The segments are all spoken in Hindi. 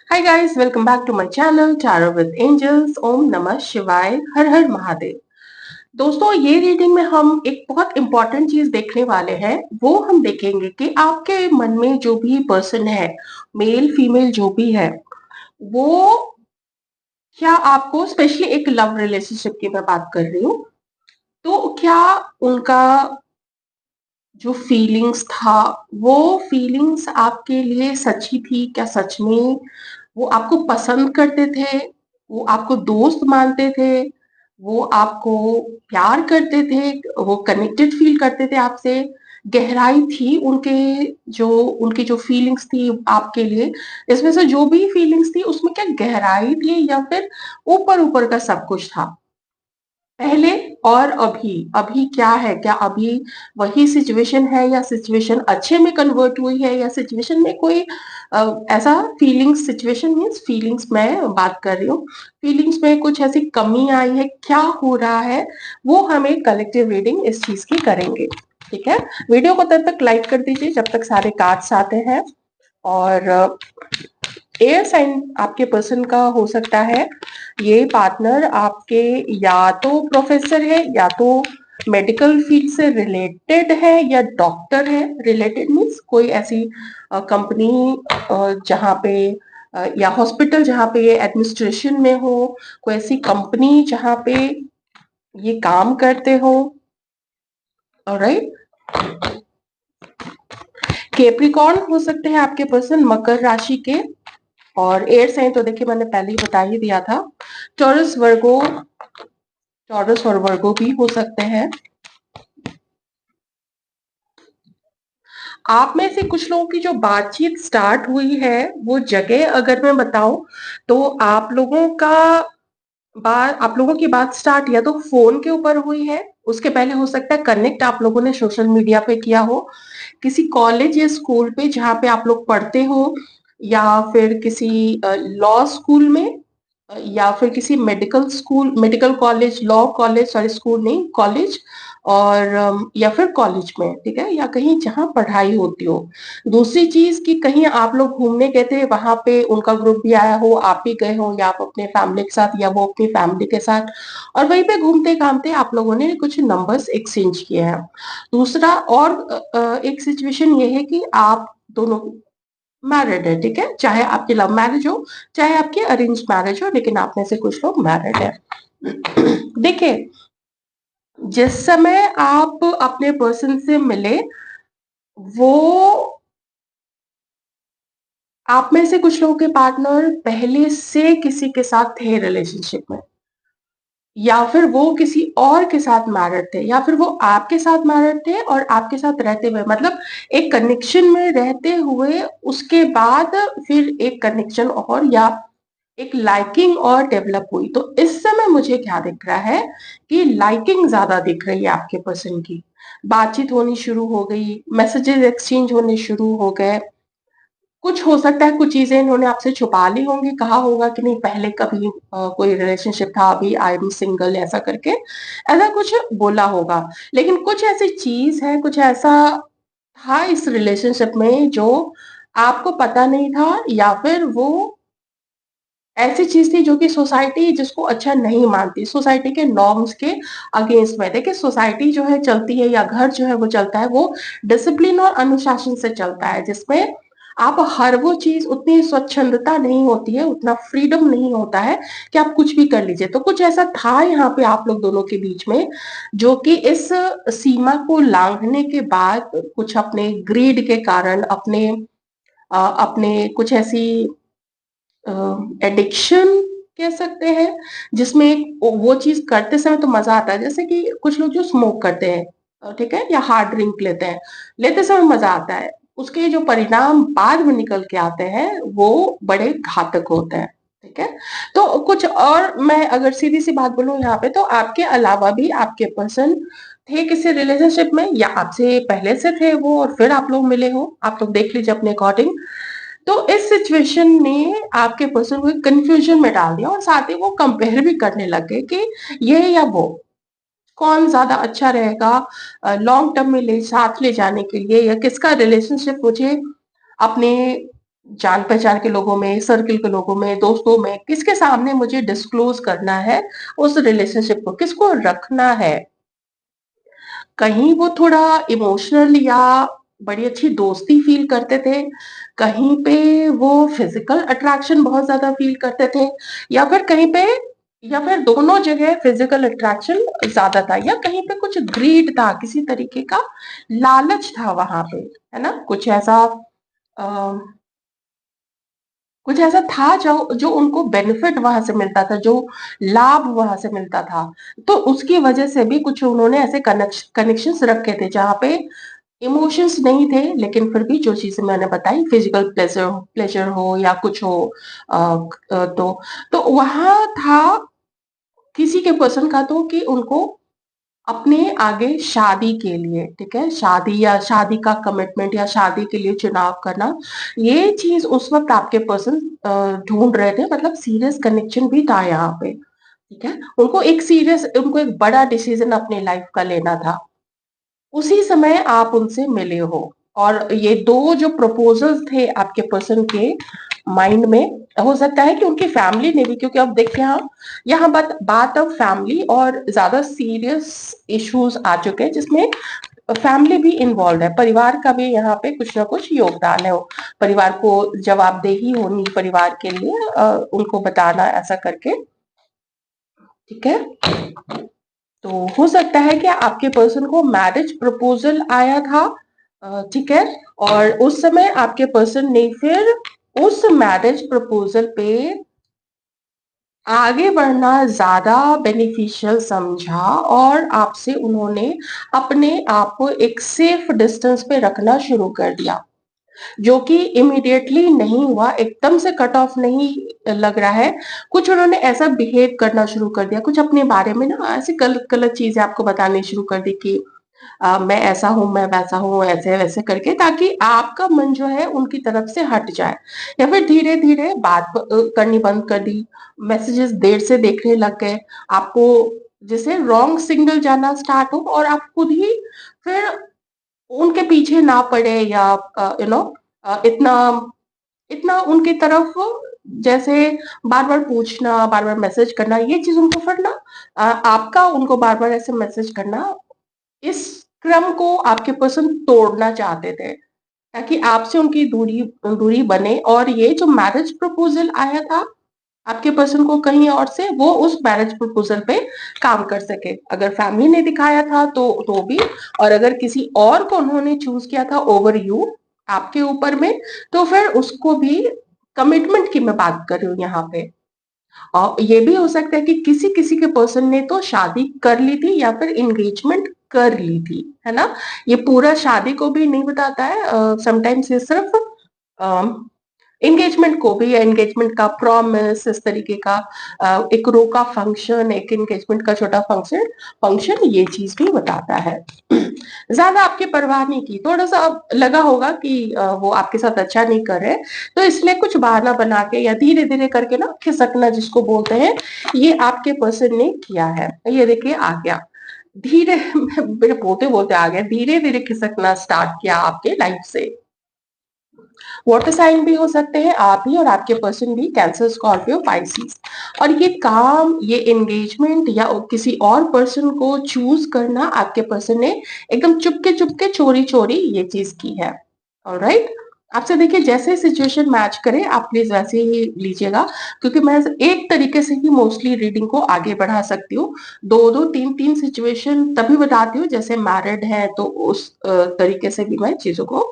Hi guys, welcome back to my channel tarot with angels. ओम नमः शिवाय, हर हर महादेव। दोस्तों, ये रीडिंग में हम एक बहुत इंपॉर्टेंट चीज देखने वाले हैं। वो हम देखेंगे कि आपके मन में जो भी पर्सन है, मेल फीमेल जो भी है, वो क्या आपको, स्पेशली एक लव रिलेशनशिप की मैं बात कर रही हूँ, तो क्या उनका जो फीलिंग्स था, वो फीलिंग्स आपके लिए सच्ची थी क्या? सच में वो आपको पसंद करते थे, वो आपको दोस्त मानते थे, वो आपको प्यार करते थे, वो कनेक्टेड फील करते थे आपसे, गहराई थी उनकी जो फीलिंग्स थी आपके लिए, इसमें से जो भी फीलिंग्स थी उसमें क्या गहराई थी या फिर ऊपर ऊपर का सब कुछ था? पहले और अभी अभी क्या है? क्या अभी वही सिचुएशन है या सिचुएशन अच्छे में कन्वर्ट हुई है, या सिचुएशन में कोई ऐसा फीलिंग्स, सिचुएशन मीन्स फीलिंग्स मैं बात कर रही हूँ, फीलिंग्स में कुछ ऐसी कमी आई है, क्या हो रहा है? वो हम एक कलेक्टिव रीडिंग इस चीज की करेंगे। ठीक है, वीडियो को तब तक लाइक कर दीजिए जब तक सारे कार्ड्स आते हैं। और एयर साइन आपके पर्सन का हो सकता है, ये पार्टनर आपके या तो प्रोफेसर है, या तो मेडिकल फील्ड से रिलेटेड है, या डॉक्टर है। रिलेटेड मीन्स कोई ऐसी कंपनी जहाँ पे या हॉस्पिटल जहाँ पे ये एडमिनिस्ट्रेशन में हो, कोई ऐसी कंपनी जहाँ पे ये काम करते हो। ऑलराइट, कैप्रिकॉर्न हो सकते हैं आपके पर्सन, मकर राशि के। और एयर साइन तो देखिए मैंने पहले ही बता ही दिया था। टॉरस वर्गो, टॉरस और वर्गो भी हो सकते हैं। आप में से कुछ लोगों की जो बातचीत स्टार्ट हुई है, वो जगह अगर मैं बताऊं, तो आप लोगों की बात स्टार्ट या तो फोन के ऊपर हुई है, उसके पहले हो सकता है कनेक्ट आप लोगों ने सोशल मीडिया पे किया हो, किसी कॉलेज या स्कूल पे जहाँ पे आप लोग पढ़ते हो, या फिर किसी लॉ स्कूल में, या फिर किसी medical school, medical college, law college, sorry school नहीं कॉलेज, और या फिर कॉलेज में, ठीक है, या कहीं जहाँ पढ़ाई होती हो। दूसरी चीज कि कहीं आप लोग घूमने गए थे, वहां पे उनका ग्रुप भी आया हो, आप भी गए हो, या आप अपने फैमिली के साथ या वो अपनी फैमिली के साथ, और वहीं पे घूमते घामते आप लोगों ने कुछ नंबर्स एक्सचेंज किए हैं। दूसरा और एक सिचुएशन ये है कि आप दोनों मैरिड है, ठीक है, चाहे आपकी लव मैरिज हो, चाहे आपकी अरेंज मैरिज हो, लेकिन आप में से कुछ लोग मैरिड है। देखिए, जिस समय आप अपने पर्सन से मिले, वो आप में से कुछ लोगों के पार्टनर पहले से किसी के साथ थे रिलेशनशिप में, या फिर वो किसी और के साथ मैरिड थे, या फिर वो आपके साथ मैरिड थे और आपके साथ रहते हुए, मतलब एक कनेक्शन में रहते हुए उसके बाद फिर एक कनेक्शन और, या एक लाइकिंग और डेवलप हुई। तो इस समय मुझे क्या दिख रहा है कि लाइकिंग ज्यादा दिख रही है आपके पर्सन की। बातचीत होनी शुरू हो गई, मैसेजेस एक्सचेंज होने शुरू हो गए। कुछ हो सकता है कुछ चीजें इन्होंने आपसे छुपा ली होंगी, कहा होगा कि नहीं पहले कभी कोई रिलेशनशिप था, अभी आई एम सिंगल, ऐसा करके ऐसा कुछ बोला होगा। लेकिन कुछ ऐसी चीज है, कुछ ऐसा था इस रिलेशनशिप में जो आपको पता नहीं था, या फिर वो ऐसी चीज थी जो कि सोसाइटी जिसको अच्छा नहीं मानती, सोसाइटी के नॉर्म्स के अगेंस्ट में। देखिए, सोसाइटी जो है चलती है, या घर जो है वो चलता है, वो डिसिप्लिन और अनुशासन से चलता है, जिसमें आप हर वो चीज, उतनी स्वच्छंदता नहीं होती है, उतना फ्रीडम नहीं होता है कि आप कुछ भी कर लीजिए। तो कुछ ऐसा था यहाँ पे आप लोग दोनों के बीच में, जो कि इस सीमा को लांघने के बाद, कुछ अपने ग्रीड के कारण, अपने कुछ ऐसी एडिक्शन कह सकते हैं, जिसमें वो चीज करते समय तो मजा आता है, जैसे कि कुछ लोग जो स्मोक करते हैं, ठीक है, या हार्ड ड्रिंक लेते हैं, लेते समय मजा आता है, उसके जो परिणाम बाद में निकल के आते हैं वो बड़े घातक होते हैं। ठीक है, तो कुछ और मैं अगर सीधी सी बात बोलूं यहाँ पे, तो आपके अलावा भी आपके पर्सन थे किसी रिलेशनशिप में, या आपसे पहले से थे वो और फिर आप लोग मिले हो, आप लोग देख लीजिए अपने अकॉर्डिंग। तो इस सिचुएशन ने आपके पर्सन को कंफ्यूजन में डाल दिया, और साथ ही वो कंपेयर भी करने लगे कि ये या वो, कौन ज्यादा अच्छा रहेगा लॉन्ग टर्म में साथ ले जाने के लिए, या किसका रिलेशनशिप मुझे अपने जान पहचान के लोगों में, सर्किल के लोगों में, दोस्तों में, किसके सामने मुझे डिस्क्लोज करना है उस रिलेशनशिप को, किसको रखना है। कहीं वो थोड़ा इमोशनल या बड़ी अच्छी दोस्ती फील करते थे, कहीं पे वो फिजिकल अट्रैक्शन बहुत ज्यादा फील करते थे, या फिर कहीं पे, या फिर दोनों जगह फिजिकल अट्रैक्शन ज्यादा था, या कहीं पे कुछ ग्रीड था, किसी तरीके का लालच था वहां पे, है ना। कुछ ऐसा था जो उनको बेनिफिट वहां से मिलता था, जो लाभ वहां से मिलता था। तो उसकी वजह से भी कुछ उन्होंने ऐसे कनेक्शंस रखे थे जहाँ पे इमोशंस नहीं थे, लेकिन फिर भी जो चीजें मैंने बताई, फिजिकल प्लेजर प्लेजर हो या कुछ हो, तो वहां था किसी के पर्सन का, तो कि उनको अपने आगे शादी के लिए, ठीक है, शादी या शादी का कमिटमेंट या शादी के लिए चुनाव करना, ये चीज उस वक्त आपके पर्सन ढूंढ रहे थे, मतलब सीरियस कनेक्शन भी था यहाँ पे, ठीक है। उनको एक बड़ा डिसीजन अपनी लाइफ का लेना था, उसी समय आप उनसे मिले हो। और ये दो जो प्रपोजल्स थे आपके पर्सन के माइंड में, हो सकता है कि उनकी फैमिली ने भी, क्योंकि अब देखिए यहाँ बात बात अब फैमिली और ज्यादा सीरियस इश्यूज आ चुके हैं, जिसमें फैमिली भी इन्वॉल्व है, परिवार का भी यहाँ पे कुछ ना कुछ योगदान है। परिवार को जवाबदेही होनी परिवार के लिए, उनको बताना ऐसा करके, ठीक है। तो हो सकता है कि आपके पर्सन को मैरिज प्रपोजल आया था, ठीक है, और उस समय आपके पर्सन ने फिर उस मैरिज प्रपोजल पे आगे बढ़ना ज्यादा बेनिफिशियल समझा, और आपसे उन्होंने अपने आप को एक सेफ डिस्टेंस पे रखना शुरू कर दिया, जो कि इमीडिएटली नहीं हुआ, एकदम से कट ऑफ नहीं लग रहा है। कुछ उन्होंने ऐसा बिहेव करना शुरू कर दिया, कुछ अपने बारे में ना ऐसी गलत गलत चीजें आपको बतानी शुरू कर दी कि मैं ऐसा हूँ, मैं वैसा हूँ, ऐसे वैसे करके, ताकि आपका मन जो है उनकी तरफ से हट जाए। या फिर धीरे धीरे बात करनी बंद कर दी, मैसेजेस देर से देखने लग गए, आपको जैसे रॉन्ग सिग्नल जाना स्टार्ट हो, और आप खुद ही फिर उनके पीछे ना पड़े, या इतना इतना उनकी तरफ जैसे बार बार पूछना, बार बार मैसेज करना, ये चीज उनको फिर ना आपका उनको बार बार ऐसे मैसेज करना, इस क्रम को आपके पर्सन तोड़ना चाहते थे, ताकि आपसे उनकी दूरी दूरी बने, और ये जो मैरिज प्रपोजल आया था आपके पर्सन को कहीं और से, वो उस मैरिज प्रपोजल पे काम कर सके। अगर फैमिली ने दिखाया था तो भी, और अगर किसी और को उन्होंने चूज किया था ओवर यू, आपके ऊपर में, तो फिर उसको भी, कमिटमेंट की मैं बात कर रही हूँ यहाँ पे। और ये भी हो सकता है कि किसी किसी के पर्सन ने तो शादी कर ली थी, या फिर एंगेजमेंट कर ली थी, है ना। ये पूरा शादी को भी नहीं बताता है, समटाइम्स ये सिर्फ एंगेजमेंट को भी, या एंगेजमेंट का प्रॉमिस, इस तरीके का एक रोका फंक्शन, एक एंगेजमेंट का छोटा फंक्शन फंक्शन ये चीज भी बताता है। ज्यादा आपकी परवाह नहीं की, थोड़ा सा लगा होगा कि वो आपके साथ अच्छा नहीं कर रहे, तो इसलिए कुछ बहाना बना के या धीरे धीरे करके ना खिसकना जिसको बोलते हैं, ये आपके पर्सन ने किया है। ये देखिए आ गया धीरे मेरे बोलते बोलते आ गया, धीरे धीरे खिसकना स्टार्ट किया आपके लाइफ से। वाटर साइन भी हो सकते हैं आप ही, और आपके पर्सन भी कैंसर, स्कॉर्पियो, पाइसिस। और ये काम, ये एंगेजमेंट या किसी और पर्सन को चूज करना आपके पर्सन ने एकदम चुपके चोरी चोरी ये चीज की है। ऑलराइट, आपसे देखिए जैसे सिचुएशन मैच करे आप प्लीज वैसे ही लीजिएगा, क्योंकि मैं एक तरीके से ही मोस्टली रीडिंग को आगे बढ़ा सकती हूँ। दो दो तीन तीन सिचुएशन तभी बताती हूँ जैसे मैरिड है, तो उस तरीके से भी मैं चीजों को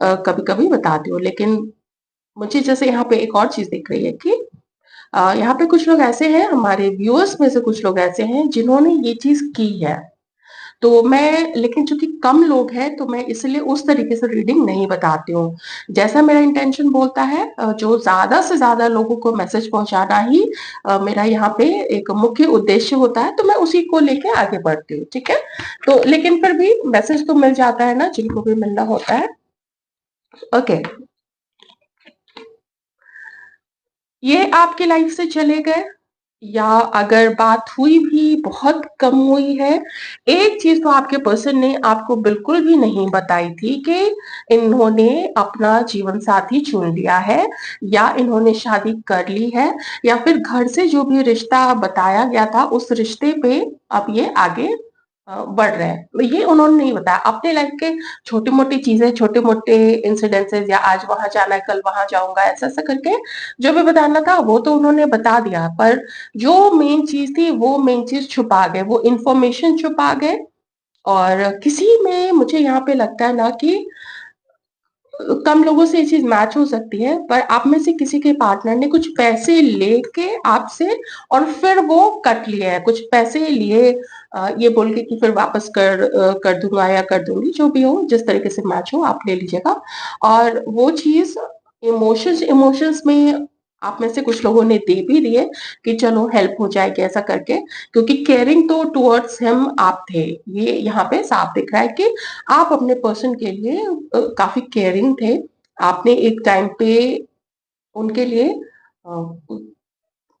कभी कभी बताती हूँ। लेकिन मुझे जैसे यहाँ पे एक और चीज दिख रही है कि यहाँ पे कुछ लोग ऐसे हैं, हमारे व्यूअर्स में से कुछ लोग ऐसे हैं जिन्होंने ये चीज की है। तो मैं, लेकिन चूंकि कम लोग हैं तो मैं इसलिए उस तरीके से रीडिंग नहीं बताती हूँ। जैसा मेरा इंटेंशन बोलता है, जो ज्यादा से ज्यादा लोगों को मैसेज पहुंचाना ही मेरा यहाँ पे एक मुख्य उद्देश्य होता है, तो मैं उसी को लेके आगे बढ़ती हूँ, ठीक है। तो लेकिन फिर भी मैसेज तो मिल जाता है ना जिनको भी मिलना होता है। ओके, ये आपकी लाइफ से चले गए, या अगर बात हुई भी बहुत कम हुई है, एक चीज़ तो आपके पर्सन ने आपको बिल्कुल भी नहीं बताई थी कि इन्होंने अपना जीवन साथी चुन लिया है या इन्होंने शादी कर ली है या फिर घर से जो भी रिश्ता बताया गया था उस रिश्ते पे अब ये आगे बढ़ रहे हैं। तो ये उन्होंने नहीं बताया। अपने लाइफ के छोटी-मोटी चीज़ें, छोटे-मोटे इंसिडेंसेस या आज वहाँ जाना है, कल वहाँ जाऊँगा, ऐसा-ऐसा करके जो भी बताना था वो तो उन्होंने बता दिया, पर जो मेन चीज़ थी वो मेन चीज़ छुपा गए, वो इन्फॉर्मेशन छुपा गए। और किसी में मुझे यहाँ पे लगता है ना कि कम लोगों से ये चीज़ मैच हो सकती है, पर आप में से किसी के पार्टनर ने कुछ पैसे लेके आपसे और फिर वो कट लिए हैं। कुछ पैसे लिए ये बोल के कि फिर वापस कर दूँगा या कर दूँगी, जो भी हो, जिस तरीके से मैच हो आप ले लीजिएगा। और वो चीज़ इमोशंस इमोशंस में आप में से कुछ लोगों ने दे भी दिए कि चलो हेल्प हो जाएगी ऐसा करके, क्योंकि केयरिंग तो टुवर्ड्स हिम आप थे। ये यहाँ पे साफ दिख रहा है कि आप अपने पर्सन के लिए काफ़ी केयरिंग थे। आपने एक टाइम पे उनके लिए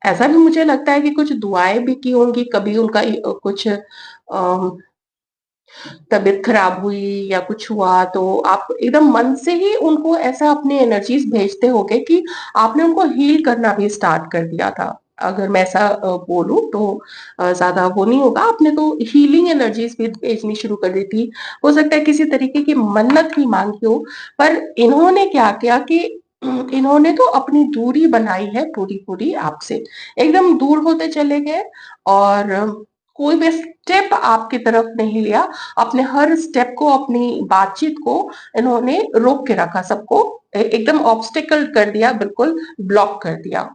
ऐसा भी मुझे लगता है कि कुछ दुआएँ भी की होंगी, कभी उनका कुछ तबीयत खराब हुई या कुछ हुआ तो आप एकदम मन से ही उनको ऐसा अपनी एनर्जीज़ भेजते होंगे कि आपने उनको हील करना भी स्टार्ट कर दिया था। अगर मैं ऐसा बोलूँ तो ज़्यादा वो नहीं होगा, आपने तो हीलिंग एनर्जीज़ भी भेजनी शुरू कर दी थी। हो सकता है किसी तरीके की मन्नत ही माँगी हो, पर इन्होंने क्या किया कि इन्होंने तो अपनी दूरी बनाई है पूरी-पूरी आपसे। एकदम दूर होते चले गए और कोई भी स्टेप आपकी तरफ नहीं लिया। अपने हर स्टेप को, अपनी बातचीत को इन्होंने रोक के रखा, सबको एकदम ऑब्स्टेकल कर दिया, बिल्कुल ब्लॉक कर दिया।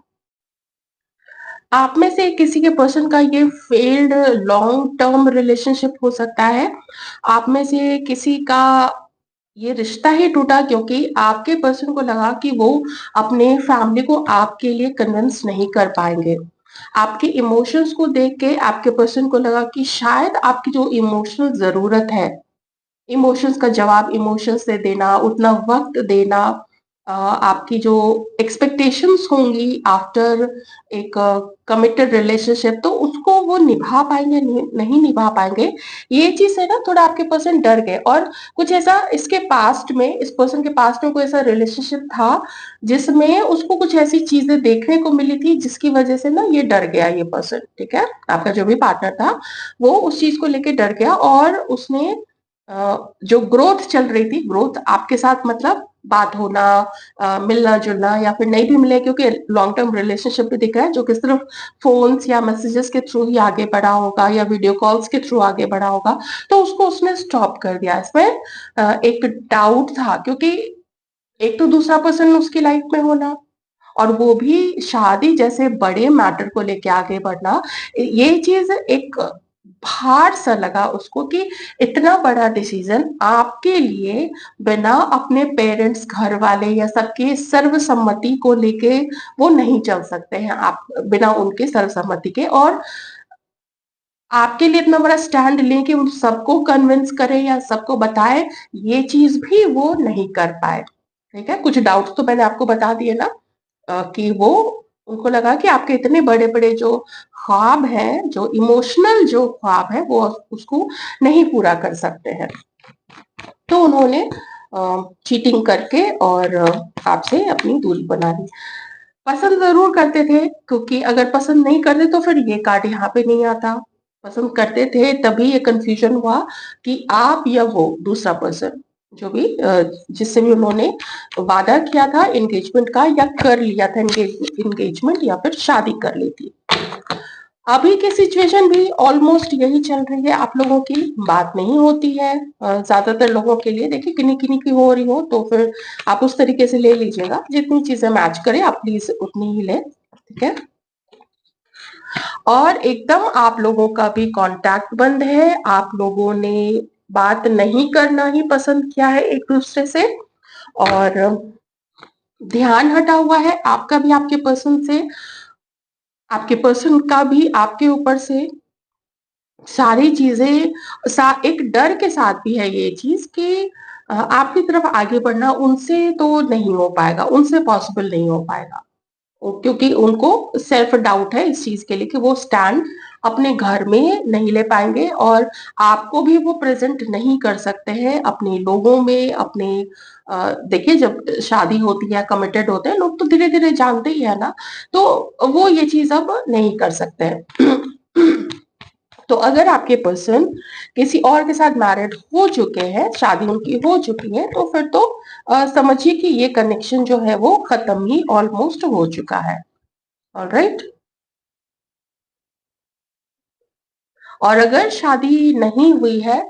आप में से किसी के पर्सन का ये फेल्ड लॉन्ग टर्म रिलेशनशिप हो सकता है। आप में से किसी का ये रिश्ता ही टूटा क्योंकि आपके पर्सन को लगा कि वो अपने फैमिली को आपके लिए कन्विंस नहीं कर पाएँगे। आपके इमोशंस को देख के आपके पर्सन को लगा कि शायद आपकी जो इमोशनल ज़रूरत है, इमोशंस का जवाब इमोशंस से देना, उतना वक़्त देना, आपकी जो एक्सपेक्टेशंस होंगी आफ्टर एक कमिटेड रिलेशनशिप तो उसको वो निभा पाएँगे, नहीं निभा पाएँगे। ये चीज़ से ना थोड़ा आपके पर्सन डर गए और कुछ ऐसा इसके पास्ट में, इस पर्सन के पास्ट में कोई ऐसा रिलेशनशिप था, जिसमें उसको कुछ ऐसी चीज़ें देखने को मिली थी जिसकी वज़ह से ना ये डर गया ये पर्सन, ठीक है? आपका जो भी पार्टनर था, वो उस चीज़ को लेके डर गया और उसने जो ग्रोथ चल रही थी, ग्रोथ आपके साथ मतलब बात होना, मिलना-जुलना या फिर नहीं भी मिले क्योंकि लॉन्ग टर्म रिलेशनशिप भी दिख रहा है जो कि सिर्फ़ फ़ोन्स या मैसेजेस के थ्रू ही आगे बढ़ा होगा या वीडियो कॉल्स के थ्रू आगे बढ़ा होगा, तो उसको उसने स्टॉप कर दिया। इसमें एक डाउट था क्योंकि एक तो दूसरा पर्सन उसकी लाइफ़ में होना और वो भी शादी जैसे बड़े मैटर को लेके आगे बढ़ना, ये चीज़ एक भार सा लगा उसको कि इतना बड़ा डिसीज़न आपके लिए बिना अपने पेरेंट्स, घर वाले या सबके सर्वसम्मति को लेके वो नहीं चल सकते हैं, आप बिना उनके सर्वसम्मति के और आपके लिए इतना बड़ा स्टैंड लें कि उन सबको कन्विंस करें या सबको बताएँ, ये चीज़ भी वो नहीं कर पाए। ठीक है? कुछ डाउट्स तो मैंने आपको बता दिए ना कि वो उनको लगा कि आपके इतने बड़े-बड़े जो ख्वाब हैं, जो इमोशनल जो ख्वाब हैं, वो उसको नहीं पूरा कर सकते हैं। तो उन्होंने चीटिंग करके और आपसे अपनी दूरी बना ली। पसंद ज़रूर करते थे क्योंकि अगर पसंद नहीं करते तो फिर ये कार्ड यहाँ पे नहीं आता। पसंद करते थे तभी ये कन्फ्यूज़न हुआ कि आप या वो दूसरा पर्सन जो भी जिससे भी उन्होंने वादा किया था एंगेजमेंट का या कर लिया था एंगेजमेंट या फिर शादी कर ली थी। अभी की सिचुएशन भी ऑलमोस्ट यही चल रही है, आप लोगों की बात नहीं होती है ज़्यादातर लोगों के लिए देखिए किन्हीं-किन्हीं की हो रही हो तो फिर आप उस तरीके से ले लीजिएगा, जितनी चीज़ें मैच करें आप प्लीज़ उतनी ही लें, ठीक है? और एकदम आप लोगों का भी कॉन्टैक्ट बंद है, आप लोगों ने बात नहीं करना ही पसंद किया है एक-दूसरे से और ध्यान हटा हुआ है आपका भी आपके पर्सन से, आपके पर्सन का भी आपके ऊपर से सारी चीज़ें एक डर के साथ भी है ये चीज़ कि आपकी तरफ आगे बढ़ना उनसे तो नहीं हो पाएगा, उनसे पॉसिबल नहीं हो पाएगा। क्योंकि उनको सेल्फ डाउट है इस चीज के लिए कि वो स्टैंड अपने घर में नहीं ले पाएंगे और आपको भी वो प्रेजेंट नहीं कर सकते हैं अपने लोगों में अपने देखिए जब शादी होती है कमिटेड होते हैं लोग तो धीरे धीरे जानते ही है ना, तो वो ये चीज अब नहीं कर सकते हैं। तो अगर आपके पर्सन किसी और के साथ मैरिड हो चुके हैं, शादी उनकी हो चुकी है, तो फिर तो समझिए कि ये कनेक्शन जो है वो खत्म ही ऑलमोस्ट हो चुका है। ऑलराइट। और अगर शादी नहीं हुई है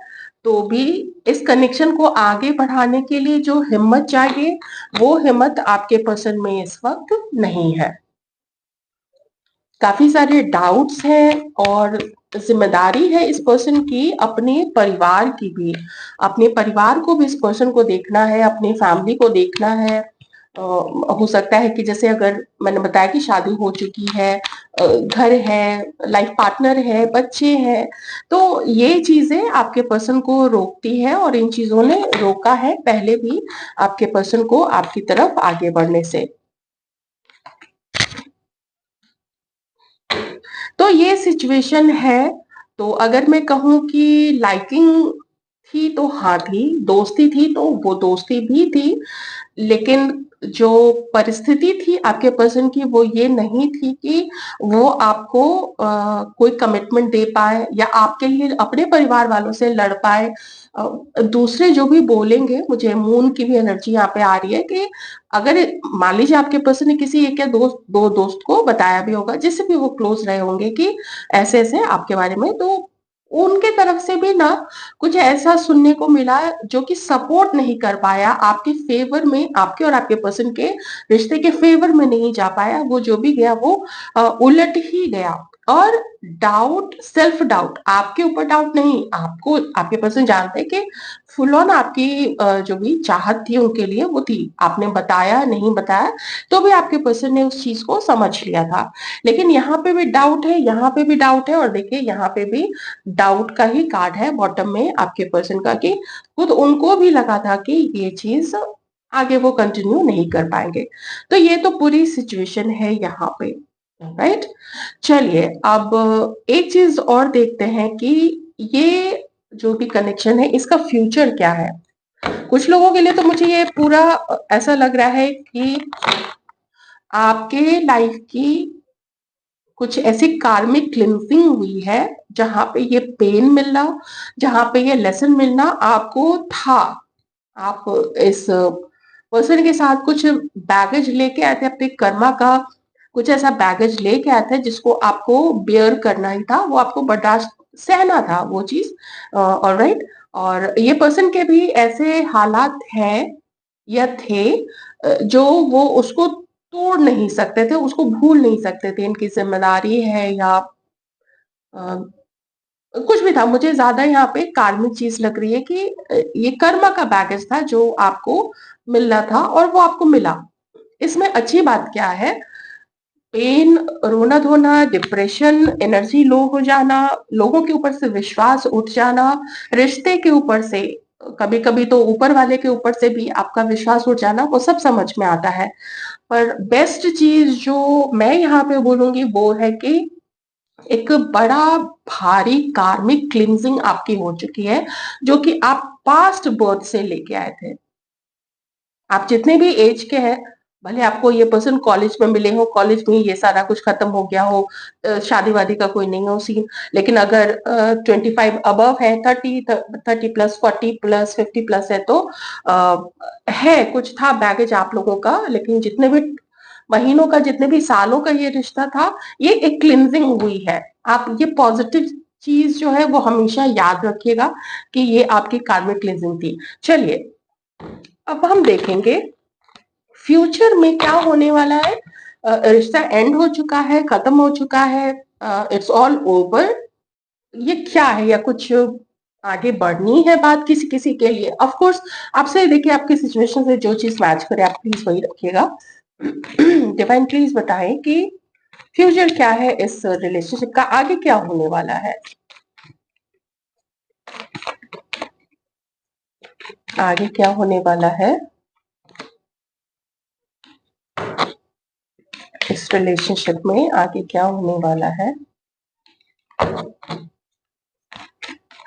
तो भी इस कनेक्शन को आगे बढ़ाने के लिए जो हिम्मत चाहिए वो हिम्मत आपके पर्सन में इस वक्त नहीं है। काफी सारे डाउट्स हैं और जिम्मेदारी है इस पर्सन की अपने परिवार की भी, अपने परिवार को भी इस पर्सन को देखना है, अपनी फैमिली को देखना है। हो सकता है कि जैसे अगर मैंने बताया कि शादी हो चुकी है, घर है, लाइफ पार्टनर है, बच्चे हैं, तो ये चीजें आपके पर्सन को रोकती है और इन चीजों ने रोका है पहले भी आपके पर्सन को आपकी तरफ आगे बढ़ने से। तो ये सिचुएशन है। तो अगर मैं कहूँ कि लाइकिंग थी तो हाँ थी, दोस्ती थी तो वो दोस्ती भी थी, लेकिन जो परिस्थिति थी आपके पर्सन की वो ये नहीं थी कि वो आपको कोई कमिटमेंट दे पाए या आपके लिए अपने परिवार वालों से लड़ पाए। दूसरे जो भी बोलेंगे, मुझे मून की भी एनर्जी यहाँ पे आ रही है कि अगर मान लीजिए आपके पर्सन ने किसी एक या दो दोस्त को बताया भी होगा जिससे भी वो क्लोज रहे होंगे कि ऐसे ऐसे आपके बारे में, तो उनके तरफ से भी ना कुछ ऐसा सुनने को मिला जो कि सपोर्ट नहीं कर पाया आपके फेवर में, आपके और आपके पर्सन के रिश्ते के फेवर में नहीं जा पाया। वो जो भी गया वो उलट ही गया। और डाउट, सेल्फ डाउट, आपके ऊपर डाउट नहीं, आपको आपके पर्सन जानते हैं कि फुल ऑन आपकी जो भी चाहत थी उनके लिए वो थी, आपने बताया नहीं बताया तो भी आपके पर्सन ने उस चीज को समझ लिया था। लेकिन यहाँ पे भी डाउट है, यहाँ पे भी डाउट है, और देखिए यहाँ पे भी डाउट का ही कार्ड है बॉटम में आपके पर्सन का कि खुद उनको भी लगा था कि ये चीज आगे वो कंटिन्यू नहीं कर पाएंगे। तो ये तो पूरी सिचुएशन है यहाँ पे। राइट। चलिए अब एक चीज और देखते हैं कि ये जो भी कनेक्शन है इसका फ्यूचर क्या है। कुछ लोगों के लिए तो मुझे ये पूरा ऐसा लग रहा है कि आपके लाइफ की कुछ ऐसी कार्मिक क्लिंजिंग हुई है जहां पे ये पेन मिलना, जहां पे ये लेसन मिलना आपको था। आप इस पर्सन के साथ कुछ बैगेज लेके आए थे, अपने कर्मा का कुछ ऐसा बैगेज लेके आए थे जिसको आपको बेयर करना ही था, वो आपको बर्दाश्त सहना था वो चीज। ऑलराइट। और ये पर्सन के भी ऐसे हालात हैं या थे जो वो उसको तोड़ नहीं सकते थे, उसको भूल नहीं सकते थे, इनकी जिम्मेदारी है या कुछ भी था। मुझे ज्यादा यहाँ पे कार्मिक चीज लग रही है कि ये कर्मा का बैगेज था जो आपको मिलना था और वो आपको मिला। इसमें अच्छी बात क्या है, पेन, रोना धोना, डिप्रेशन, एनर्जी लो हो जाना, लोगों के ऊपर से विश्वास उठ जाना, रिश्ते के ऊपर से, कभी कभी तो ऊपर वाले के ऊपर से भी आपका विश्वास उठ जाना, वो सब समझ में आता है। पर बेस्ट चीज जो मैं यहाँ पे बोलूंगी वो है कि एक बड़ा भारी कार्मिक क्लिंजिंग आपकी हो चुकी है जो कि आप पास्ट बर्थ से लेके आए थे। आप जितने भी एज के हैं, भले आपको ये पर्सन कॉलेज में मिले हो, कॉलेज में ये सारा कुछ खत्म हो गया हो, शादी वादी का कोई नहीं हो सीन, लेकिन अगर 25 अबव है, 30 प्लस, 40 प्लस, 50 प्लस है तो है कुछ था बैगेज आप लोगों का। लेकिन जितने भी महीनों का, जितने भी सालों का ये रिश्ता था, ये एक क्लिंजिंग हुई है। आप ये पॉजिटिव चीज जो है वो हमेशा याद रखिएगा कि ये आपकी कार्मिक क्लिंजिंग थी। चलिए अब हम देखेंगे फ्यूचर में क्या होने वाला है। रिश्ता एंड हो चुका है, खत्म हो चुका है, इट्स ऑल ओवर, ये क्या है या कुछ आगे बढ़नी है बात किसी किसी के लिए। ऑफ कोर्स आपसे देखिए आपकी सिचुएशन से जो चीज मैच करे आप प्लीज वही रखिएगा। डिवाइन प्लीज बताएं कि फ्यूचर क्या है, इस रिलेशनशिप का आगे क्या होने वाला है, आगे क्या होने वाला है इस रिलेशनशिप में आगे क्या होने वाला है,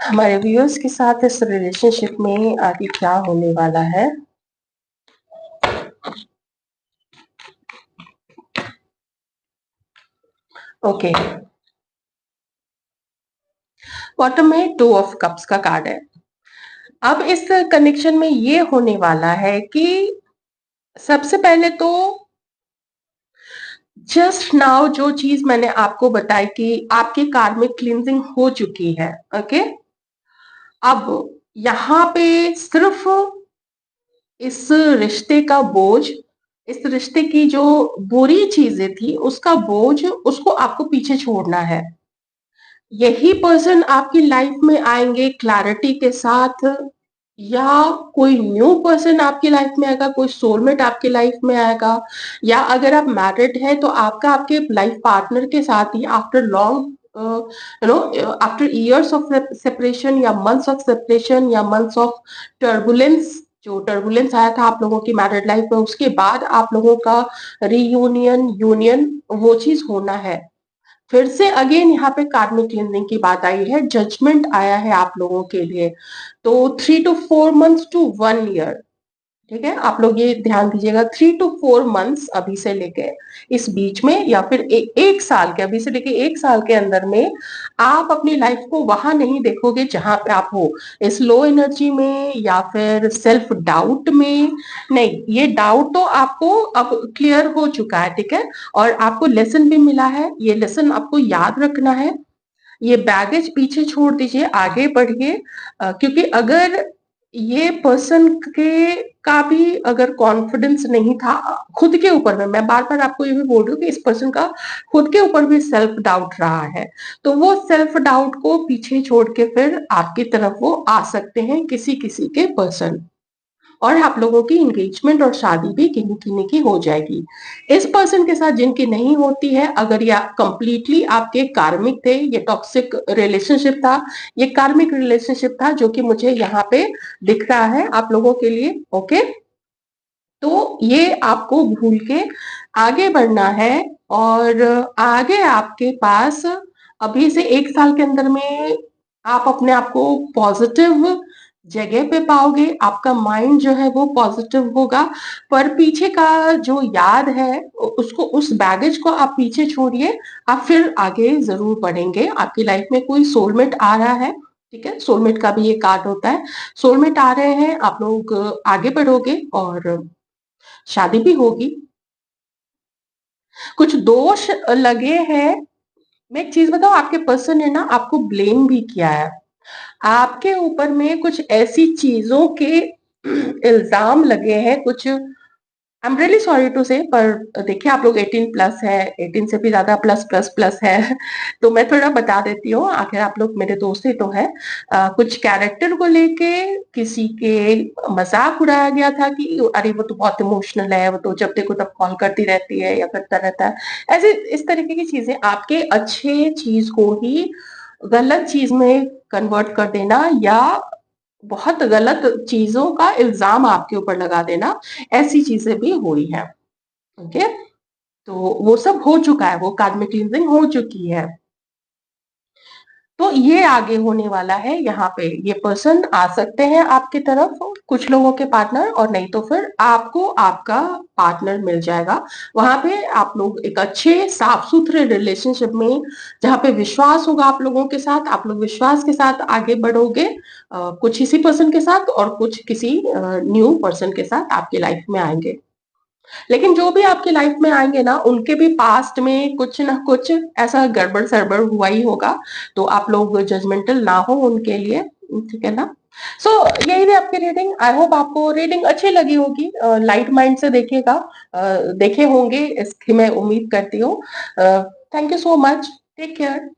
हमारे व्यूअर्स के साथ इस रिलेशनशिप में आगे क्या होने वाला है। ओके, बॉटम में 2 ऑफ कप्स का कार्ड है। अब इस कनेक्शन में ये होने वाला है कि सबसे पहले तो जस्ट नाउ जो चीज मैंने आपको बताई कि आपके कार्मिक क्लींजिंग हो चुकी है। ओके, अब यहाँ पे सिर्फ इस रिश्ते का बोझ, इस रिश्ते की जो बुरी चीजें थी उसका बोझ, उसको आपको पीछे छोड़ना है। यही पर्सन आपकी लाइफ में आएंगे क्लैरिटी के साथ, या कोई न्यू पर्सन आपकी लाइफ में आएगा, कोई सोलमेट आपकी लाइफ में आएगा, या अगर आप मैरिड है तो आपका आपके लाइफ पार्टनर के साथ ही after long after years of separation या मंथ्स ऑफ सेपरेशन या मंथ्स ऑफ टर्बुलेंस, जो टर्बुलेंस आया था आप लोगों की मैरिड लाइफ में, उसके बाद आप लोगों का रीयूनियन यूनियन वो चीज होना है। फिर से अगेन यहाँ पे कार्मिक क्लींजिंग की बात आई है, जजमेंट आया है आप लोगों के लिए। तो 3 to 4 months to 1 year, ठीक है, आप लोग ये ध्यान दीजिएगा, 3 to 4 months अभी से लेके इस बीच में, या फिर एक साल के, अभी से लेके एक साल के अंदर में आप अपनी लाइफ को वहां नहीं देखोगे जहां पे आप हो, इस लो एनर्जी में या फिर सेल्फ डाउट में। नहीं, ये डाउट तो आपको अब क्लियर हो चुका है, ठीक है, और आपको लेसन भी मिला है, ये लेसन आपको याद रखना है। ये बैगेज पीछे छोड़ दीजिए, आगे बढ़िए, क्योंकि अगर ये पर्सन के का भी अगर कॉन्फिडेंस नहीं था खुद के ऊपर में, मैं बार बार आपको ये भी बोल रही हूँ कि इस पर्सन का खुद के ऊपर भी सेल्फ डाउट रहा है, तो वो सेल्फ डाउट को पीछे छोड़ के फिर आपकी तरफ वो आ सकते हैं किसी किसी के पर्सन, और आप लोगों की एंगेजमेंट और शादी भी किन्हीं किन्हीं की हो जाएगी। इस पर्सन के साथ जिनकी नहीं होती है, अगर ये कंप्लीटली आपके कार्मिक थे, ये टॉक्सिक रिलेशनशिप था, ये कार्मिक रिलेशनशिप था जो कि मुझे यहाँ पे दिख रहा है आप लोगों के लिए। ओके, तो ये आपको भूल के आगे बढ़ना है, और आगे आपके पास अभी से एक साल के अंदर में आप अपने आप को पॉजिटिव जगह पे पाओगे, आपका माइंड जो है वो पॉजिटिव होगा, पर पीछे का जो याद है उसको, उस बैगेज को आप पीछे छोड़िए, आप फिर आगे जरूर बढ़ेंगे। आपकी लाइफ में कोई सोलमेट आ रहा है, ठीक है, सोलमेट का भी ये कार्ड होता है, सोलमेट आ रहे हैं, आप लोग आगे बढ़ोगे और शादी भी होगी। कुछ दोष लगे हैं, मैं एक चीज बताऊं, आपके पर्सन ने ना आपको ब्लेम भी किया है, आपके ऊपर में कुछ ऐसी चीजों के इल्जाम लगे हैं, कुछ I am really sorry to say, पर देखिए आप लोग 18+ है, 18 से भी ज्यादा प्लस प्लस प्लस है तो मैं थोड़ा बता देती हूँ, आखिर आप लोग मेरे दोस्त ही तो है। कुछ कैरेक्टर को लेके किसी के मजाक उड़ाया गया था कि अरे वो तो बहुत इमोशनल है, वो तो जब देखो तब कॉल करती रहती है या करता रहता है, ऐसे इस तरीके की चीजें, आपके अच्छे चीज को ही गलत चीज में कन्वर्ट कर देना, या बहुत गलत चीजों का इल्जाम आपके ऊपर लगा देना, ऐसी चीजें भी हुई है। ओके, तो वो सब हो चुका है, वो कार्मिक क्लींजिंग हो चुकी है, तो ये आगे होने वाला है। यहाँ पे ये पर्सन आ सकते हैं आपकी तरफ, कुछ लोगों के पार्टनर, और नहीं तो फिर आपको आपका पार्टनर मिल जाएगा। वहां पे आप लोग एक अच्छे साफ सुथरे रिलेशनशिप में, जहाँ पे विश्वास होगा आप लोगों के साथ, आप लोग विश्वास के साथ आगे बढ़ोगे, कुछ इसी पर्सन के साथ और कुछ किसी न्यू पर्सन के साथ आपकी लाइफ में आएंगे। लेकिन जो भी आपकी लाइफ में आएंगे ना, उनके भी पास्ट में कुछ ना कुछ ऐसा गड़बड़ सड़बड़ हुआ ही होगा, तो आप लोग जजमेंटल ना हो उनके लिए, ठीक है ना। सो यही थी आपकी रीडिंग, आई होप आपको रीडिंग अच्छी लगी होगी, लाइट माइंड से देखिएगा, देखे होंगे इसकी मैं उम्मीद करती हूँ। Thank you so much, take care.